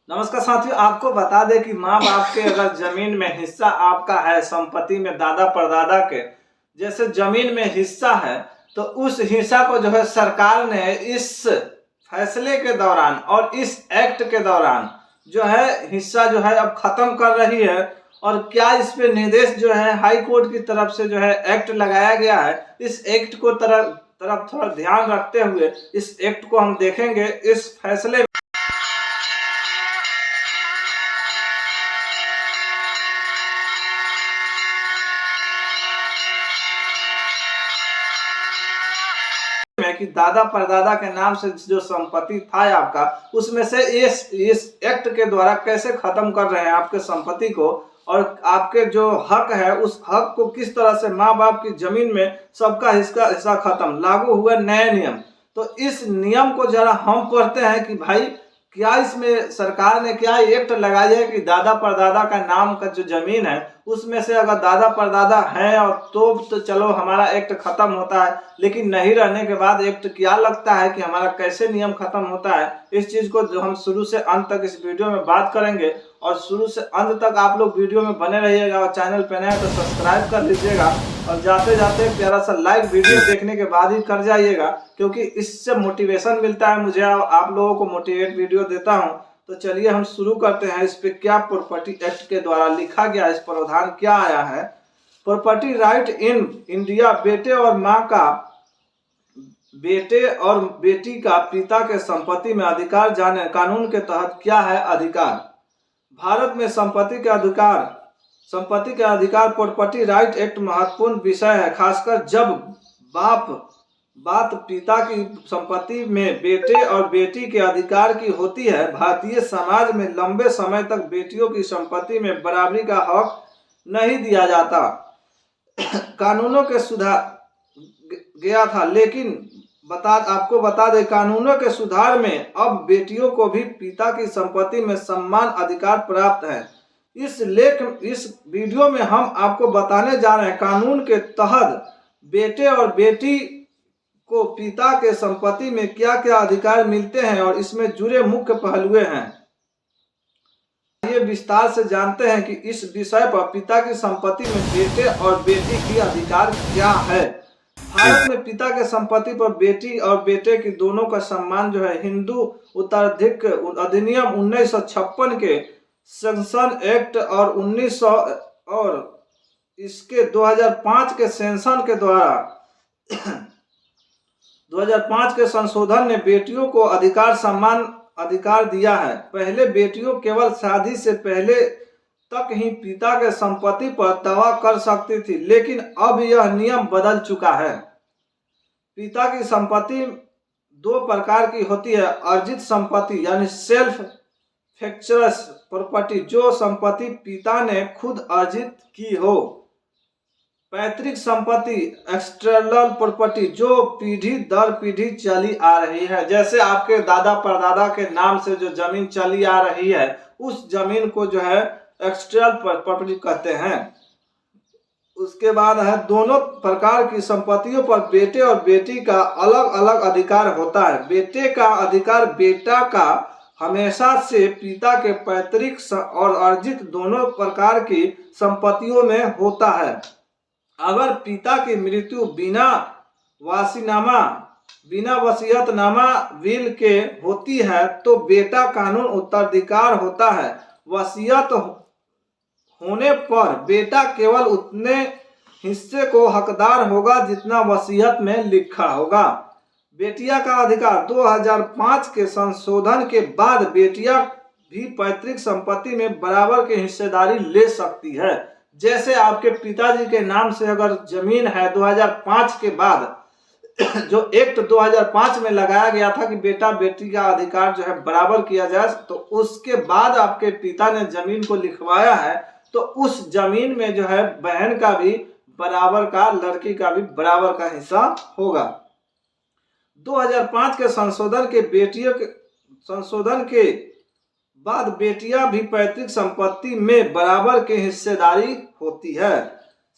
नमस्कार साथियों, आपको बता दें कि माँ बाप के अगर जमीन में हिस्सा आपका है, संपत्ति में दादा परदादा के जैसे जमीन में हिस्सा है, तो उस हिस्सा को जो है सरकार ने इस फैसले के दौरान और इस एक्ट के दौरान जो है हिस्सा जो है अब खत्म कर रही है। और क्या इस पे निर्देश जो है हाई कोर्ट की तरफ से जो है एक्ट लगाया गया है, इस एक्ट को तरफ थोड़ा ध्यान रखते हुए इस एक्ट को हम देखेंगे। इस फैसले में कि दादा परदादा के नाम से जो संपत्ति था आपका, उसमें से इस एक्ट के द्वारा कैसे खत्म कर रहे हैं आपके संपत्ति को, और आपके जो हक है उस हक को किस तरह से माँ बाप की जमीन में सबका हिस्सा खत्म लागू हुआ नए नियम। तो इस नियम को जरा हम पढ़ते हैं कि भाई क्या इसमें सरकार ने क्या एक्ट लगाया है कि दादा परदादा का नाम का जो जमीन है उसमें से अगर दादा परदादा है और तो चलो हमारा एक्ट खत्म होता है, लेकिन नहीं रहने के बाद एक्ट क्या लगता है कि हमारा कैसे नियम खत्म होता है। इस चीज को जो हम शुरू से अंत तक इस वीडियो में बात करेंगे, और शुरू से अंत तक आप लोग वीडियो में बने रहिएगा और चैनल पे नए तो सब्सक्राइब कर लीजिएगा, और जाते जाते प्यारा सा लाइक वीडियो देखने के बाद ही कर जाइएगा, क्योंकि इससे मोटिवेशन मिलता है मुझे, आप लोगों को मोटिवेट वीडियो देता हूँ। तो चलिए हम शुरू करते हैं। इस पे क्या प्रॉपर्टी एक्ट के द्वारा लिखा गया, इस प्रावधान क्या आया है। प्रॉपर्टी राइट इन इंडिया, बेटे और बेटी का पिता के संपत्ति में अधिकार जाने कानून के तहत क्या है अधिकार। भारत में संपत्ति के अधिकार प्रॉपर्टी राइट एक्ट महत्वपूर्ण विषय है, खासकर जब बात पिता की संपत्ति में बेटे और बेटी के अधिकार की होती है। भारतीय समाज में लंबे समय तक बेटियों की संपत्ति में बराबरी का हक नहीं दिया जाता। कानूनों के सुधार गया था, लेकिन आपको बता दें कानूनों के सुधार में अब बेटियों को भी पिता की संपत्ति में समान अधिकार प्राप्त है। इस वीडियो में हम आपको बताने जा रहे हैं कानून के तहत बेटे और बेटी को पिता के संपत्ति में क्या क्या अधिकार मिलते हैं और इसमें जुड़े मुख्य पहलू हैं। ये विस्तार से जानते हैं कि इस विषय पर पिता की संपत्ति में बेटे और बेटी की अधिकार क्या है। भारत में पिता के संपत्ति पर बेटी और बेटे की दोनों का सम्मान जो है हिंदू उत्तराधिकार अधिनियम 1956 के सेंसन एक्ट और 1900 और इसके 2005 के सेंसन के द्वारा 2005 के संशोधन ने बेटियों को अधिकार दिया है। पहले बेटियों केवल शादी से पहले तक ही पिता के संपत्ति पर दावा कर सकती थी, लेकिन अब यह नियम बदल चुका है। पिता की संपत्ति दो प्रकार की होती है, अर्जित संपत्ति यानी सेल्फ फैक्चरस प्रॉपर्टी, जो संपत्ति पिता ने खुद अर्जित की हो। पैतृक संपत्ति एक्सटर्नल प्रॉपर्टी, जो पीढ़ी दर पीढ़ी चली आ रही है। जैसे आपके दादा परदादा के नाम से जो जमीन चली आ रही है उस जमीन को जो है एक्सटर्नल प्रॉपर्टी कहते हैं। उसके बाद है दोनों प्रकार की संपत्तियों पर बेटे और बेटी का अलग अलग अधिकार होता है। बेटे का अधिकार बेटा का हमेशा से पिता के पैतृक और अर्जित दोनों प्रकार की संपत्तियों में होता है। अगर पिता की मृत्यु बिना वसीयतनामा विल के होती है तो बेटा कानून उत्तराधिकार होता है। वसीयत होने पर बेटा केवल उतने हिस्से को हकदार होगा जितना वसीयत में लिखा होगा। बेटिया का अधिकार 2005 के संशोधन के बाद बेटियां भी पैतृक संपत्ति में बराबर की हिस्सेदारी ले सकती है। जैसे आपके पिताजी के नाम से अगर जमीन है 2005 के बाद जो एक्ट 2005 में लगाया गया था कि बेटा बेटी का अधिकार जो है बराबर किया जाए, तो उसके बाद आपके पिता ने जमीन को लिखवाया है, तो उस जमीन में जो है बहन का भी बराबर का, लड़की का भी बराबर का हिस्सा होगा। 2005 के संशोधन के बाद बेटियां भी पैतृक संपत्ति में बराबर की हिस्सेदारी होती है।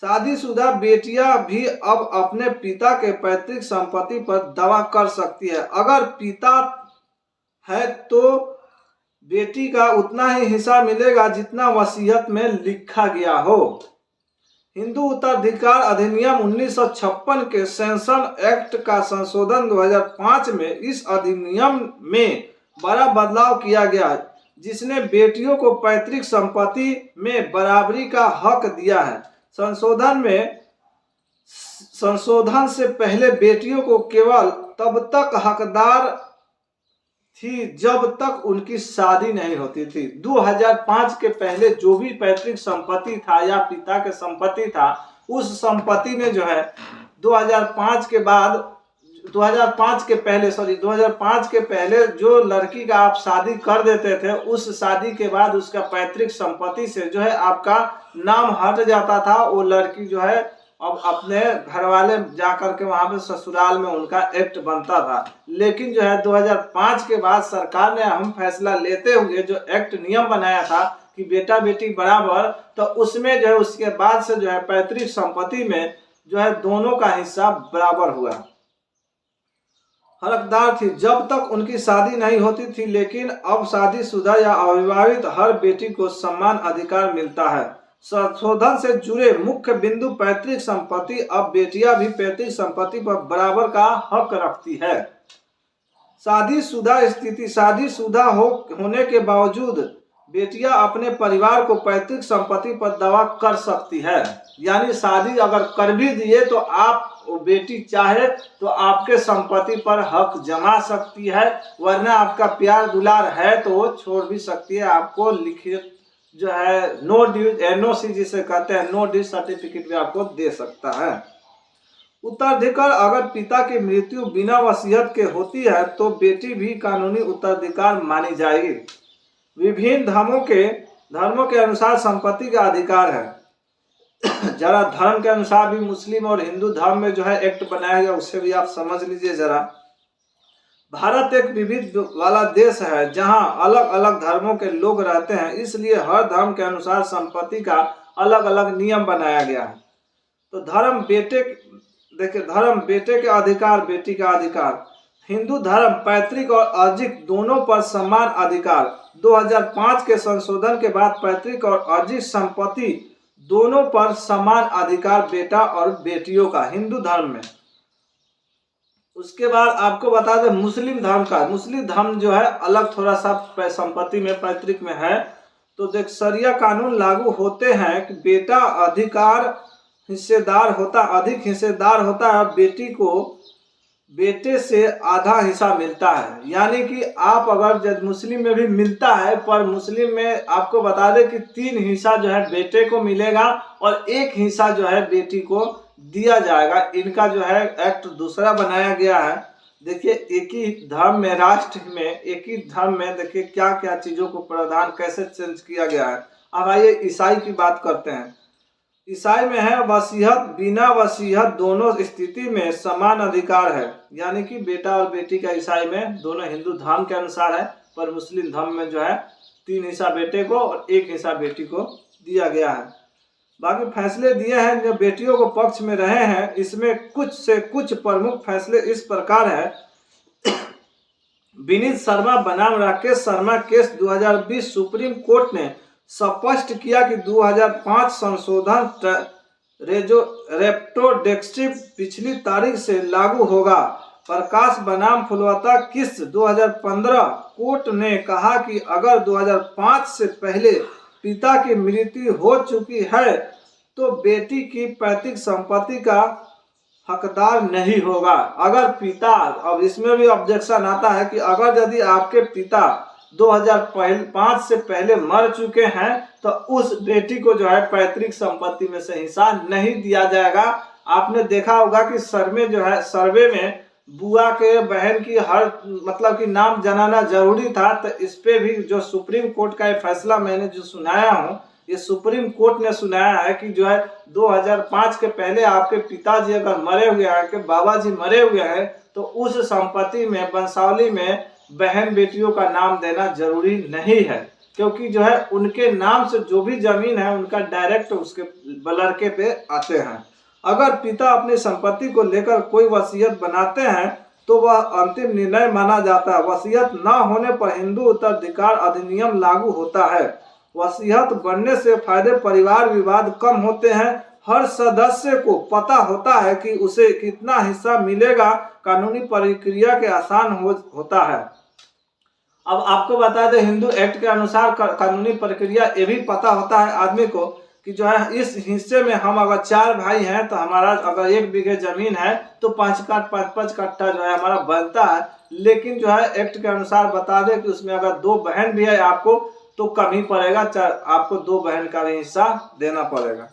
शादीशुदा बेटियां भी अब अपने पिता के पैतृक संपत्ति पर दावा कर सकती है। अगर पिता है तो बेटी का उतना ही हिस्सा मिलेगा जितना वसीयत में लिखा गया हो। हिंदू उत्तराधिकार अधिनियम 1956 के सेंसन एक्ट का संशोधन 2005 में इस अधिनियम में बड़ा बदलाव किया गया, जिसने बेटियों को पैतृक संपत्ति में बराबरी का हक दिया है। संशोधन से पहले बेटियों को केवल तब तक हकदार थी जब तक उनकी शादी नहीं होती थी। 2005 के पहले जो भी पैतृक संपत्ति था या पिता के संपत्ति था, उस संपत्ति में जो है 2005 के बाद 2005 के पहले जो लड़की का आप शादी कर देते थे, उस शादी के बाद उसका पैतृक संपत्ति से जो है आपका नाम हट जाता था। वो लड़की जो है अब अपने घर वाले जाकर के वहां पे ससुराल में उनका एक्ट बनता था। लेकिन जो है 2005 के बाद सरकार ने अहम फैसला लेते हुए जो एक्ट नियम बनाया था कि बेटा बेटी बराबर, तो उसमें जो है उसके बाद से जो है पैतृक संपत्ति में जो है दोनों का हिस्सा बराबर हुआ, हकदार थी जब तक उनकी शादी नहीं होती थी। लेकिन अब शादीशुदा या अविवाहित हर बेटी को समान अधिकार मिलता है। संशोधन से जुड़े मुख्य बिंदु: पैतृक संपत्ति, अब बेटियां भी पैतृक संपत्ति पर बराबर का हक रखती है। शादीशुदा स्थिति: शादीशुदा होने के बावजूद बेटियां अपने परिवार को पैतृक संपत्ति पर दावा कर सकती है। यानी शादी अगर कर भी दिए तो आप बेटी चाहे तो आपके संपत्ति पर हक जमा सकती है, वरना आपका प्यार दुलार है तो वो छोड़ भी सकती है। आपको लिखित जो है नो ड्यूज एनओसी जिसे कहते हैं, नो ड्यूज सर्टिफिकेट भी आपको दे सकता है। उत्तराधिकार: अगर पिता की मृत्यु बिना वसीयत के होती है तो बेटी भी कानूनी उत्तराधिकार मानी जाएगी। विभिन्न धर्मों के अनुसार संपत्ति का अधिकार है। जरा धर्म के अनुसार भी मुस्लिम और हिंदू धर्म में जो है एक्ट बनाया गया, उससे भी आप समझ लीजिए जरा। भारत एक विविध वाला देश है जहां अलग अलग धर्मों के लोग रहते हैं, इसलिए हर धर्म के अनुसार संपत्ति का अलग अलग नियम बनाया गया है। तो धर्म बेटे के अधिकार, बेटी का अधिकार। हिंदू धर्म पैतृक और अर्जित दोनों पर समान अधिकार। 2005 के संशोधन के बाद पैतृक और अर्जित संपत्ति दोनों पर समान अधिकार बेटा और बेटियों का हिंदू धर्म में। उसके बाद आपको बता दें मुस्लिम धर्म का। मुस्लिम धर्म जो है अलग थोड़ा सा संपत्ति में पैतृक में है। तो देख शरिया कानून लागू होते हैं कि बेटा अधिक हिस्सेदार होता है, बेटी को बेटे से आधा हिस्सा मिलता है। यानी कि आप अगर जब मुस्लिम में भी मिलता है, पर मुस्लिम में आपको बता दें कि 3 हिस्सा जो है बेटे को मिलेगा और 1 हिस्सा जो है बेटी को दिया जाएगा। इनका जो है एक्ट दूसरा बनाया गया है। देखिए एक ही धर्म में, राष्ट्र में, एक ही धर्म में देखिए क्या क्या चीज़ों को प्रावधान कैसे चेंज किया गया है। अब आइए ईसाई की बात करते हैं। ईसाई में है वसीयत, बिना वसीयत दोनों स्थिति में समान अधिकार है। यानी कि बेटा और बेटी का ईसाई में दोनों हिंदू धर्म के अनुसार है, पर मुस्लिम धर्म में जो है 3 हिस्सा बेटे को और 1 हिस्सा बेटी को दिया गया है। बाकी फैसले दिए हैं जो बेटियों को पक्ष में रहे हैं। इसमें कुछ प्रमुख फैसले इस प्रकार है। विनीत शर्मा बनाम Rakesh Sharma case 2020 supreme court ने स्पष्ट किया कि 2005 संशोधन रेट्रोडक्टिव पिछली तारीख से लागू होगा। प्रकाश बनाम फुलवाता किस 2015 कोर्ट ने कहा कि अगर 2005 से पहले पिता की मृत्यु हो चुकी है तो बेटी की पैतृक संपत्ति का हकदार नहीं होगा। अगर पिता, अब इसमें भी ऑब्जेक्शन आता है कि अगर यदि आपके पिता 2005 से पहले मर चुके हैं तो उस बेटी को जो है पैतृक संपत्ति में से हिस्सा नहीं दिया जाएगा। आपने देखा होगा कि सर्वे में बुआ के बहन की मतलब कि नाम जनाना जरूरी था। तो इस पे भी जो सुप्रीम कोर्ट का ये फैसला मैंने जो सुनाया हूँ, ये सुप्रीम कोर्ट ने सुनाया है कि जो है 2005 के पहले आपके पिताजी अगर मरे हुए हैं, कि बाबा जी मरे हुए हैं, तो उस संपत्ति में वंशावली में बहन बेटियों का नाम देना जरूरी नहीं है, क्योंकि जो है उनके नाम से जो भी जमीन है उनका डायरेक्ट उसके लड़के पे आते हैं। अगर पिता अपनी संपत्ति को लेकर कोई वसीयत बनाते हैं तो वह अंतिम निर्णय माना जाता है। वसीयत न होने पर हिंदू उत्तराधिकार अधिनियम लागू होता है। वसीयत बनने से फायदे परिवार विवाद कम होते हैं। हर सदस्य को पता होता है कि उसे कितना हिस्सा मिलेगा। कानूनी प्रक्रिया के आसान होता है। अब आपको बता दें, हिंदू एक्ट के अनुसार कानूनी प्रक्रिया ये भी पता होता है आदमी को कि जो है इस हिस्से में हम अगर 4 भाई हैं तो हमारा अगर 1 बीघे जमीन है तो 5 कट्ठा जो है हमारा बनता है। लेकिन जो है एक्ट के अनुसार बता दें कि उसमें अगर 2 बहन भी है आपको तो कम ही पड़ेगा, आपको 2 बहन का भी हिस्सा देना पड़ेगा।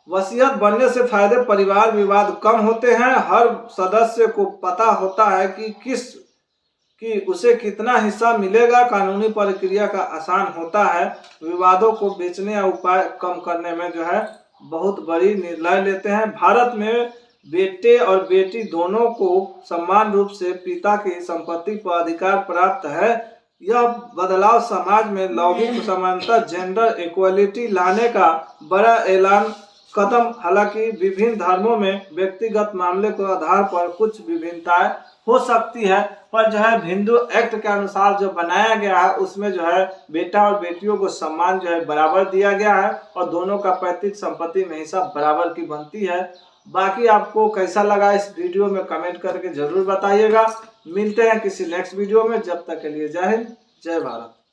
वसीयत बनने से फायदे परिवार विवाद कम होते हैं। हर सदस्य को पता होता है कि उसे कितना हिस्सा मिलेगा। कानूनी प्रक्रिया का आसान होता है। विवादों को बेचने या उपाय कम करने में जो है बहुत बड़ी निर्णय लेते हैं। भारत में बेटे और बेटी दोनों को समान रूप से पिता की संपत्ति पर अधिकार प्राप्त है। यह बदलाव समाज में लैंगिक समानता, जेंडर इक्वलिटी लाने का बड़ा ऐलान कदम। हालांकि विभिन्न धर्मों में व्यक्तिगत मामले के आधार पर कुछ विभिन्नताएं हो सकती है, पर जो है हिंदू एक्ट के अनुसार जो बनाया गया है उसमें जो है बेटा और बेटियों को सम्मान जो है बराबर दिया गया है और दोनों का पैतृक संपत्ति में हिस्सा बराबर की बनती है। बाकी आपको कैसा लगा इस वीडियो में कमेंट करके जरूर बताइएगा। मिलते हैं किसी नेक्स्ट वीडियो में, जब तक के लिए जय हिंद, जय भारत।